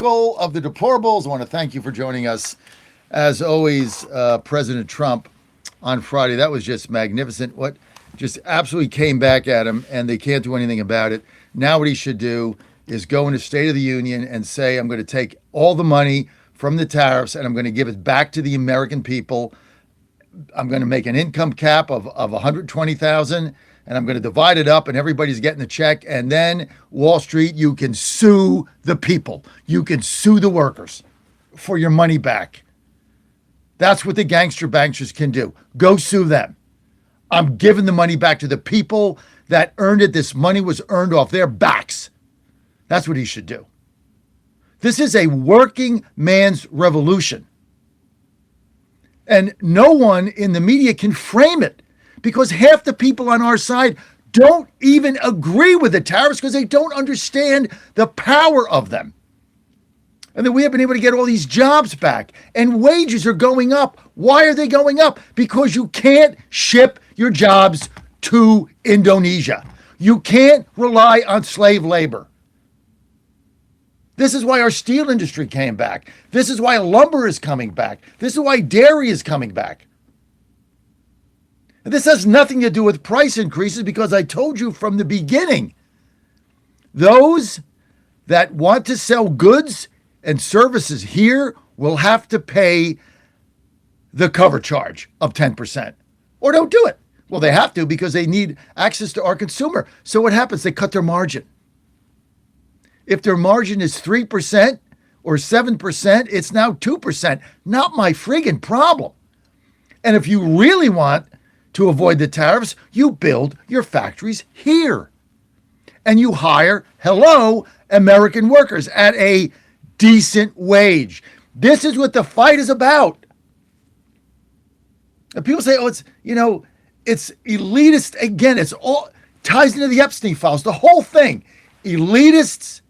pinnacle of the deplorables. I want to thank you for joining us. As always, President Trump on Friday, that was just magnificent. What just absolutely came back at him, and they can't do anything about it. Now what he should do is go into State of the Union and say, I'm going to take all the money from the tariffs and I'm going to give it back to the American people. I'm going to make an income cap of 120,000 and I'm going to divide it up and everybody's getting the check. And then Wall Street, you can sue the people. You can sue the workers for your money back. That's what the gangster-banksters can do. Go sue them. I'm giving the money back to the people that earned it. This money was earned off their backs. That's what he should do. This is a working man's revolution. And no one in the media can frame it because half the people on our side don't even agree with the tariffs because they don't understand the power of them. And that we have been able to get all these jobs back and wages are going up. Why are they going up? Because you can't ship your jobs to Indonesia. You can't rely on slave labor. This is why our steel industry came back. This is why lumber is coming back. This is why dairy is coming back. And this has nothing to do with price increases because I told you from the beginning, those that want to sell goods and services here will have to pay the cover charge of 10% or don't do it. Well, they have to because they need access to our consumer. So what happens? They cut their margin. If their margin is 3% or 7%, it's now 2%. Not my friggin' problem. And if you really want to avoid the tariffs, you build your factories here. And you hire, American workers at a decent wage. This is what the fight is about. And people say, it's elitist. Again, it's all ties into the Epstein files, the whole thing. Elitists,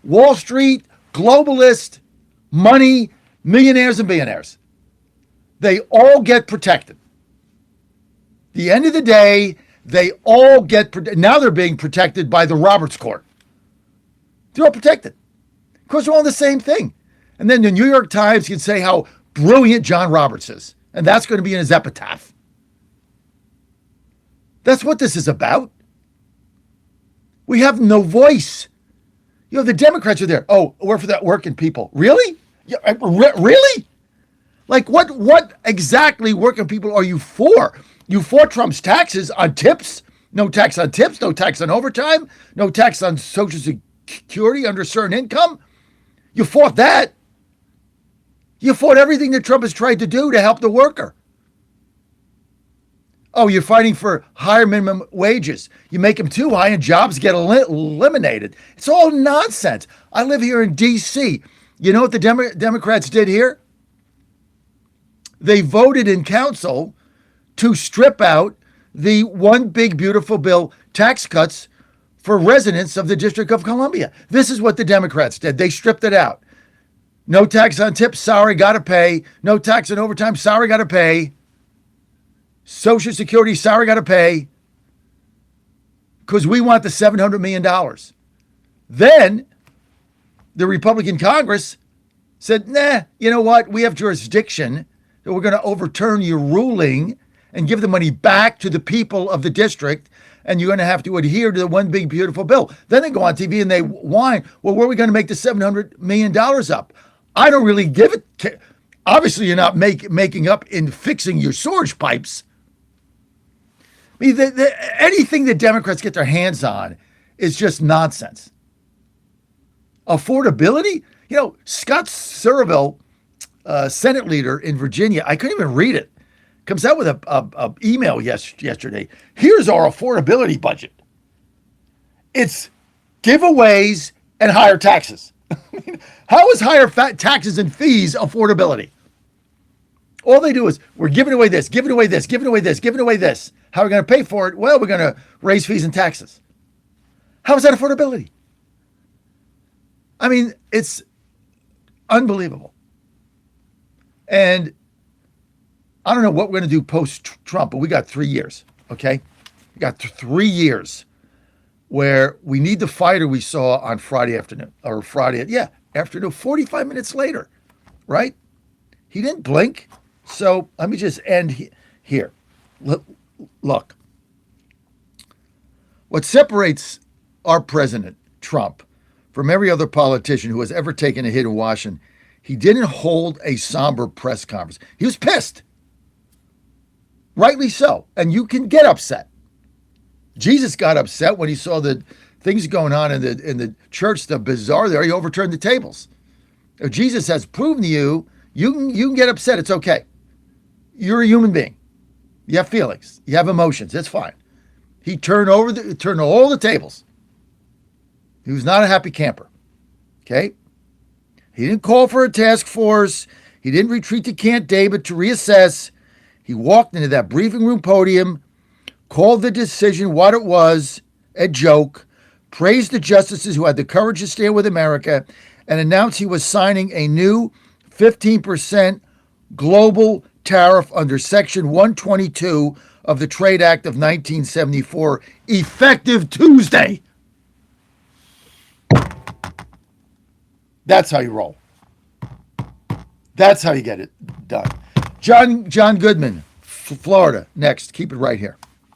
Wall Street, globalists, money, millionaires and billionaires. They all get protected. The end of the day, they all get protected. Now they're being protected by the Roberts Court. They're all protected. Of course, they're all the same thing. And then the New York Times can say how brilliant John Roberts is. And that's going to be in his epitaph. That's what this is about. We have no voice. The Democrats are there. Oh, we're for that working people. Really? Yeah, really? Like what exactly working people are you for? You for Trump's taxes on tips? No tax on tips, no tax on overtime, no tax on Social Security under certain income. You fought that. You fought everything that Trump has tried to do to help the worker. Oh, you're fighting for higher minimum wages. You make them too high and jobs get eliminated. It's all nonsense. I live here in D.C. You know what the Democrats did here? They voted in council to strip out the one big beautiful bill tax cuts for residents of the District of Columbia. This is what the Democrats did. They stripped it out. No tax on tips, sorry, gotta pay. No tax on overtime, sorry, gotta pay. Social Security, sorry, gotta pay. Because we want the $700 million. Then the Republican Congress said, nah, you know what? We have jurisdiction that we're going to overturn your ruling and give the money back to the people of the district. And you're going to have to adhere to the one big beautiful bill. Then they go on TV and they whine, well, where are we going to make the $700 million up? I don't really give it. Obviously, you're not making up in fixing your sewage pipes. I mean, anything that Democrats get their hands on is just nonsense. Affordability? Scott Surville, Senate leader in Virginia, I couldn't even read it, comes out with a email yesterday. Here's our affordability budget. It's giveaways and higher taxes. How is higher taxes and fees affordability? All they do is, we're giving away this, giving away this, giving away this, giving away this. How are we going to pay for it? Well, we're going to raise fees and taxes. How is that affordability? I mean, it's unbelievable. And I don't know what we're going to do post-Trump, but we got 3 years, okay? We got 3 years where we need the fighter we saw on Friday afternoon, or afternoon, 45 minutes later, right? He didn't blink. So let me just end here. Look, what separates our president, Trump, from every other politician who has ever taken a hit in Washington, he didn't hold a somber press conference. He was pissed. Rightly so. And you can get upset. Jesus got upset when he saw the things going on in the church, the bizarre there. He overturned the tables. If Jesus has proven to you, you can get upset. It's okay. You're a human being. You have feelings. You have emotions. It's fine. He turned all the tables. He was not a happy camper. Okay? He didn't call for a task force. He didn't retreat to Camp David to reassess. He walked into that briefing room podium, called the decision what it was, a joke, praised the justices who had the courage to stand with America, and announced he was signing a new 15% global tariff under Section 122 of the Trade Act of 1974, effective Tuesday. That's how you roll. That's how you get it done. John Goodman, Florida, next. Keep it right here.